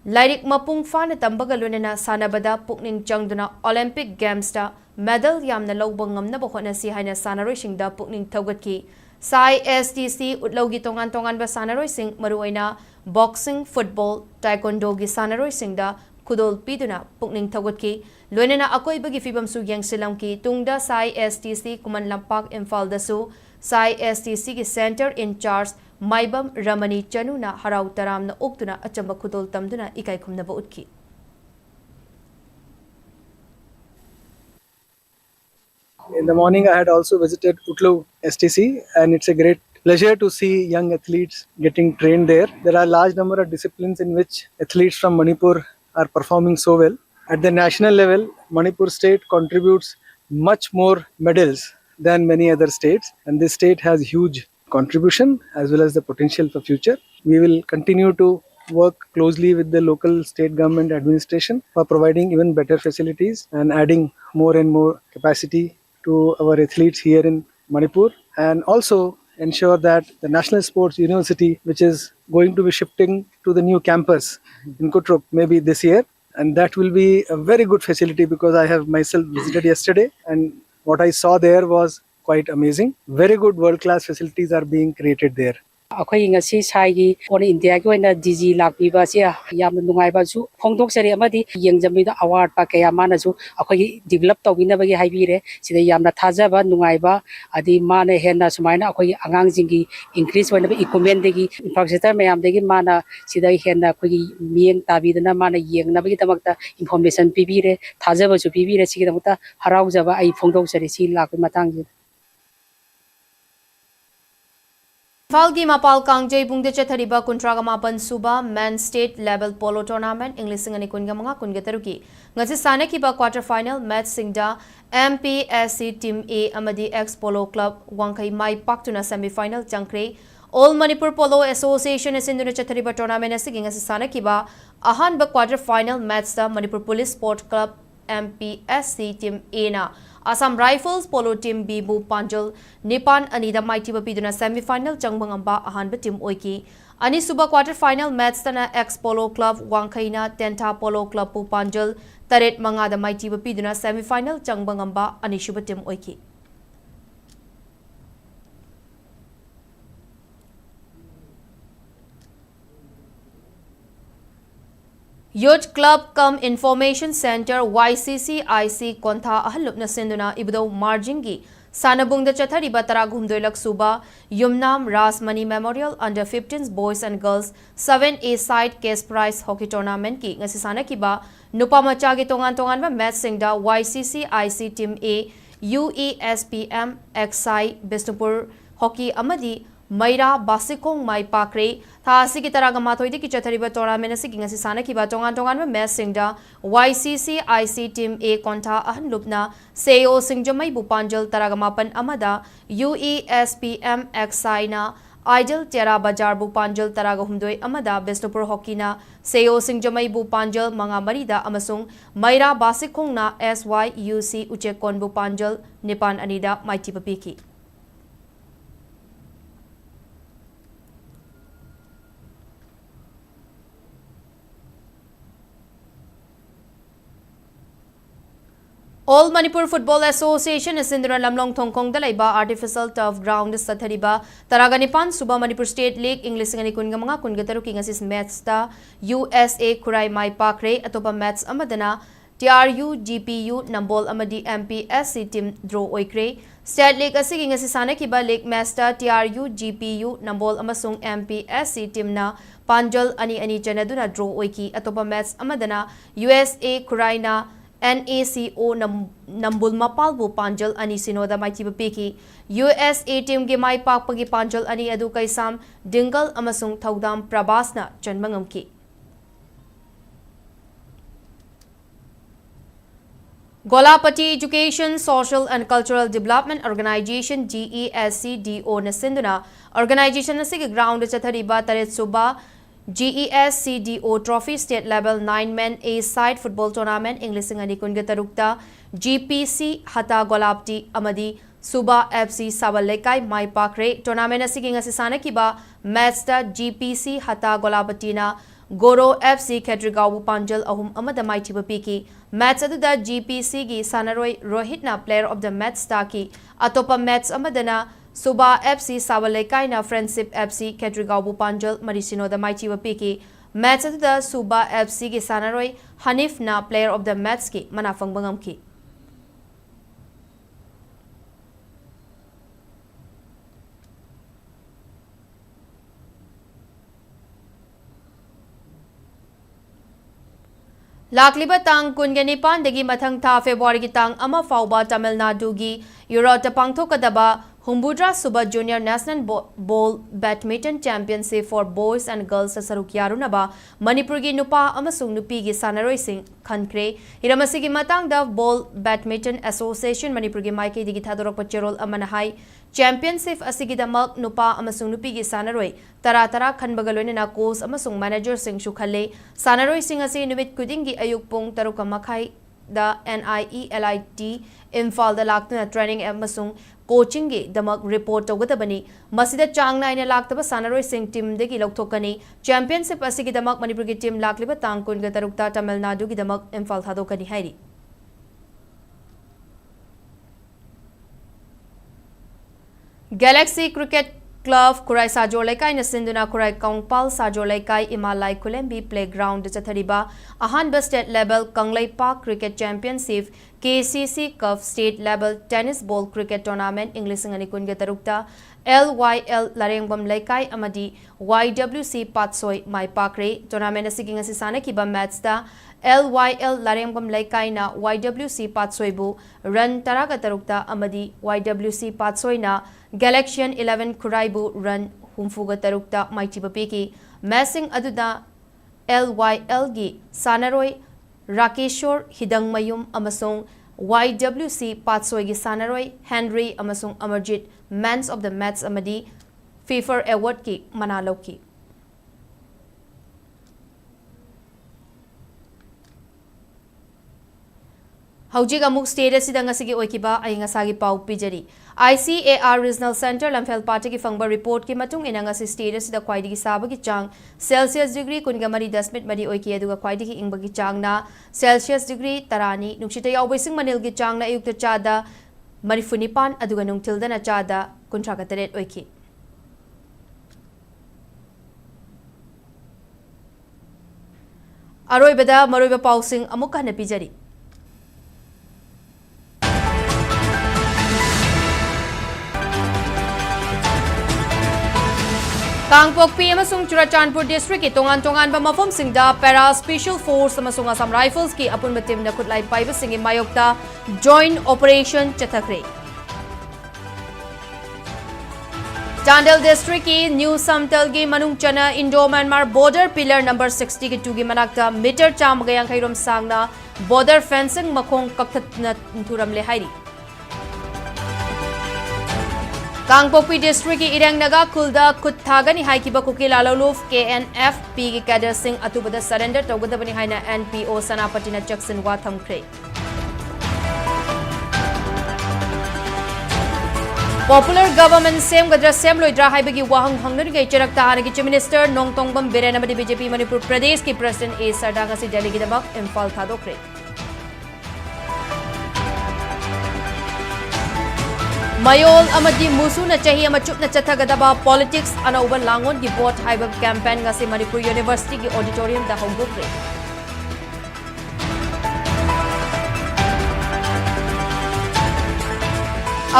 Speaker 1: Lairik mapung fana tambaga lunana sanabada pukning changduna Olympic Games ta medal yamna lawbang ngamna bokona si haina sanaroi singda pukning tawgatki Sai STC utlawgi tongan ba sanaroi sing maruaina boxing, football, taekwondo gi sanaroi singda kudol piduna pukning tawgatki loinana akoibagi fibam su yangsilamki tungda Sai STC kuman lampak Imphal dasu Sai STC ki Center in Charge Maibam Ramani Chanu na harau taram na uktuna achamba kudol tamduna ikai khumna ba utki.
Speaker 10: In the morning, I had also visited Utlu STC, and it's a great pleasure to see young athletes getting trained there. There are a large number of disciplines in which athletes from Manipur are performing so well. At the national level, Manipur state contributes much more medals than many other states, and this state has huge contribution as well as the potential for future. We will continue to work closely with the local state government administration for providing even better facilities and adding more and more capacity to our athletes here in Manipur, and also ensure that the National Sports University, which is going to be shifting to the new campus in Kutrup maybe this year, and that will be a very good facility because I have myself visited yesterday, and what I saw there was quite amazing. Very good world-class facilities are being created there.
Speaker 11: ꯑꯩꯈꯣꯏ ꯉꯁꯤ ꯁꯥꯏꯒꯤ all ꯏꯟꯗꯤꯌꯥꯒꯤ ꯑꯣꯏꯅ ꯗꯤꯖꯤ ꯂꯥꯛꯄꯤꯕ ꯑꯁꯤ ꯌꯥꯝꯅ ꯅꯨꯡꯉꯥꯏꯕꯁꯨ ꯐꯣꯡꯗꯣꯛꯆꯔꯤ ꯑꯃꯗꯤ ꯌꯦꯡꯖꯕꯤꯗ ꯑꯋꯥꯠꯄ ꯀꯌꯥ ꯃꯥꯅꯁꯨ ꯑꯩꯈꯣꯏꯒꯤ ꯗꯤꯕꯦꯂꯞ ꯇꯧꯕꯤꯅꯕꯒꯤ ꯍꯥꯏꯕꯤꯔꯦ ꯁꯤꯗ ꯌꯥꯝꯅ ꯊꯥꯖꯕ ꯅꯨꯡꯉꯥꯏꯕ ꯑꯗꯤ ꯃꯥꯅ ꯍꯦꯟꯅ ꯁꯨꯃꯥꯏꯅ ꯑꯩꯈꯣꯏꯒꯤ ꯑꯉꯥꯡꯁꯤꯡꯒꯤ ꯏꯟꯀ꯭ꯔꯤꯖ ꯑꯣꯏꯅꯕ ꯏꯀ꯭ꯋꯤꯞꯃꯦꯟꯗꯒꯤ ꯏꯟꯐ꯭ꯔꯥꯁ꯭ꯇ꯭ꯔꯛꯆꯔ ꯃꯌꯥꯝꯗꯒꯤ ꯃꯥꯅ ꯁꯤꯗ ꯍꯦꯟꯅ ꯑꯩꯈꯣꯏꯒꯤ ꯃꯤꯠꯌꯦꯡ ꯇꯥꯕꯤꯗꯅ ꯃꯥꯅ ꯌꯦꯡꯅꯕꯒꯤꯗꯃꯛꯇ ꯏꯟꯐꯣꯔꯃꯦꯁꯟ ꯄꯤꯕꯤꯔꯦ ꯊꯥꯖꯕꯁꯨ ꯄꯤꯕꯤꯔꯦ ꯁꯤꯒꯤꯗꯃꯛꯇ ꯍꯔꯥꯎꯖꯕ ꯑꯩ ꯐꯣꯡꯗꯣꯛꯆꯔꯤ ꯁꯤ ꯂꯥꯛꯄꯒꯤ ꯃꯇꯥꯡꯁꯤꯗ
Speaker 1: Imphal gi Mapal Kangjay bungde chathariba kuntraga mapan suba men state level polo tournament English singani kunga manga kunga taruki ngasi sanakiba quarter final match singda MPSC team A amadi X Polo Club Wangkai Mai Paktuna semi final changkre All Manipur Polo Association asinduna chathariba tournament asigi ngasi sanakiba ahanba quarter final match da Manipur Police Sport Club MPSC team A na Assam Rifles Polo Team B bu Panjal Nipan Anida Mighty Bapiduna semi-final Changbangamba Ahanba Team Oiki Ani Suba quarter final match Tana X Polo Club Wangkaina Tenta Polo Club bu Panjal Taret Mangada Mighty Bapiduna semi-final Changbangamba Ani Shuba Team Oiki Youth Club Cum Information Center YCCIC Kontha Ahalupna Sinduna Ibdo Marjingi Sanabungda Chathariba Taragumdoi Laksuba Yumnam Rasmani Memorial Under 15s Boys and Girls 7A Side Case Prize Hockey Tournament Ki Ngasisana Kiba Nupamacha Gi Tongan Tongan Ba Match Singda YCCIC Team A UESPM XI Bisnupur Hockey Amadi Maira Basikong Mai Pakre Thasi ki taraga mathoi ki chathariba tournament asi ginga sisana ki ba tongan tongan ma match singda YCCIC Team A Kontha Ahan Lupna Seo Singjamai Bupanjal taraga mapan amada UESPM XI na Idol Tera Bajar Bupanjal taraga humdoi amada Bisnupur Hockey na Seo Singjamai Bupanjal Manga Marida amasung Maira Basikong na SYUC Uchekon Bupanjal Nipan Anida Maiti Papiki All Manipur Football Association is in the Lamlong Thongkong Dalaiba Artificial Turf Ground Sathariba Taraganipan Suba Manipur State League English Ngani Kungamanga Kungataru King Assist Match USA Kurai Mai Pakre Atopa Match Amadana TRU GPU Nambol Amadi MPSC Team Draw Oikre State League Asing Assisana Kiba League Master TRU GPU Nambol Amasung MPSC Team na Panjal Ani Janaduna Draw Oiki Atopa Match Amadana USA Kurai na NACO Nambul Mapalbu Panjal Ani Sinoda Maiti Piki USA Team Ge Mai Pakpagi Panjal Ani Adu Kaisam Dingle Amasung Thaudam Prabasna Chanmangamki Golapati Education, Social and Cultural Development Organization GESCDO Nasinduna Organization Nasig Ground Chathariba Taret Suba GESCDO Trophy State Level 9-Man A-Side Football Tournament English Ngani Kungatarukta GPC Hata Golapti Amadi Suba FC Sabalekai Mai Pakre Tournament Asigi Ngasisana Kiba Matchta GPC Hata Golapatina Goro FC Kedrigawu Panjal Ahum Amada Maiti Piki Match Aduda GPC Gi Sanaroi Rohitna Player of the Match Taki Atopa Match Amadana Suba FC Sabalekai na Friendship FC Kedrigawu Panjal Marisino the Maiti Piki Match Aduda Suba FC Gi Sanaroi Hanif na Player of the Match Ki Manafang Bangamki Lakliba tang Kungenipan degi mathang tha February ki tang ama fauba Tamil Nadu gi Eurota Pangthokadaba Humbudra Suba Junior National Ball Badminton Championship for Boys and Girls Saruk Yarunaba Manipur gi Nupa amasung Nupi gi Sanaroi Sing Khankre Hiramasi gi matang da Ball Badminton Association Manipur gi Maiki digi Thadorok Pachirol Amanahai Championship Asigidamak Nupa amasung Nupi gi Sanaroi Tara Khanbagalone na coach amasung manager Sing Shukhale Sanaroi Sing asi Numit Kudingi Ayuk Pung Taruka Makai da NIELIT Imphal da Laktuna Training amasung coaching gi damak report tawgadabani masida changna ina laktaba Sanaroi Sing team degi lokthokani championship asigi damak Manipur gi team lakliba tangkun ga tarukta Tamil Nadu gi damak Imphal thadokani hairi Galaxy Cricket Club Kurai Sajolaikai na Sinduna Kurai Kongpal Sajolaikai Imalai Kulembi Playground Chathariba Ahanba State Level Kanglai Park Cricket Championship KCC Cup State Level Tennis Ball Cricket Tournament English Ngani Kunga Tarukta LYL Larengbam Laikai Amadi YWC Patsoi Mai Pakre Tournament Asigi Ngasisana Kiba Matchta LYL Larengbam Laikai na YWC Patsoi Bu Run Taraga Tarukta Amadi YWC Patsoi na Galaxian 11 Kuraibu Run Humfuga Tarukta Maiti Papiki Massing Aduda LYL Gi Sanaroi Rakeshwar Hidang Mayum Amasong YWC Patsoi Gi Sanaroi Henry Amasong Amarjit Mans of the Match Amadi FIFA Award Ki Manaloki Haujig amuk state asida ngasigi oikiba ay ngasagi pau pijari ICAR Regional Center Lamphel Party ki fangba report ki matung ina ngasi state asida khwaidigi sabagi chang Celsius degree kungamari dasmit mari oiki aduga khwaidigi ingbagi chang na Celsius degree tarani nungshita yawbising manil gi chang na ayukta chada marifunipan aduga nungtilda na chada kuntraka oiki अरोइबदा मरोइबा पाउसिंग अमुक हन्ना पिजरी कांगपोकपी अमसुंग Churachandpur district की तोंगान तोंगान मफमसिंगदा पैरा स्पेशल फोर्स अमसुंग असम राइफल्स की अपुनबा टीमना खुदलाई पाइबसिंग मायोक्ता जॉइंट ऑपरेशन चथखरे चांडल डिस्ट्रिक्ट की न्यू समतल की मनुंग चना Indo Myanmar border pillar number 62 की मनाक्ता मीटर चामगा यांखैरोम सांगना बॉर्डर फेंसिंग मखोंग कक्थना थुरमले हाइरी कांगपोकपी डिस्ट्रिक्ट की इरंगनगा खुलदा खुत्थागनी हाइकिबा कुकिल आलोलुफ KNFP की कैडर सिंह अतुबदा सरेंडर तौगदबनी हाइना NPO सनापतिना चक्सन वा थमख्रे पॉपुलर गवर्नमेंट सेमगद्रा सेमलोइद्रा हाइबगी वाहंग हंगनरिगै चरक्ता हानगी चीफ मिनिस्टर नोंगतोंगबम बिरेन अमदी BJP मणिपुर प्रदेश की प्रेसिडेंट A सरदा ngasi दिल्ली गिदमक इम्फाल थादोख्रे मयोल अमदी मुसुना चाही अमचुपना चथगदबा पॉलिटिक्स अनौबा लांगोन की वोट हाइब कैंपेन ngasi मणिपुर यूनिवर्सिटी की ऑडिटोरियम दा होंगोख्रे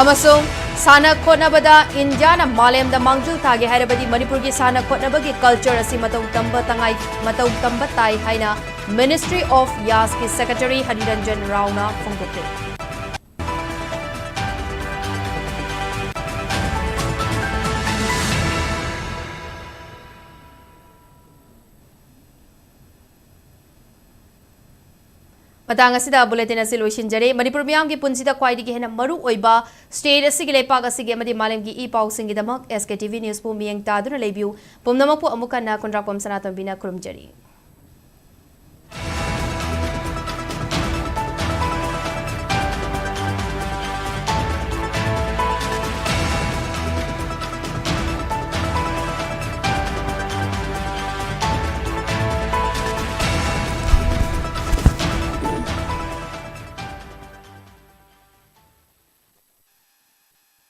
Speaker 1: अमसुंग साना खोनबदा इंडिया ना मालेम दा मांगजुल थागे हाइरबदी मणिपुर की साना खोनबगी कल्चर असी मतौ तंब ताई हाइना मिनिस्ट्री ऑफ यास की सेक्रेटरी हरिरंजन राव ना फोंगोख्रे मतंग असिदा बुलेटिन असि लोइसिनजरे मणिपुर मियाम की पुंसिदा ख्वाइदगी हेना मरु ओइबा स्टेट असिगी लेपाक असिगी अमदि मालेम की ई पाउसिंगी दमक SKTV न्यूज़ पु मियंग तादुना लेबियु पुमनमकु अमुकना कुंड्रापम सनातंबिना खुरुमजरी।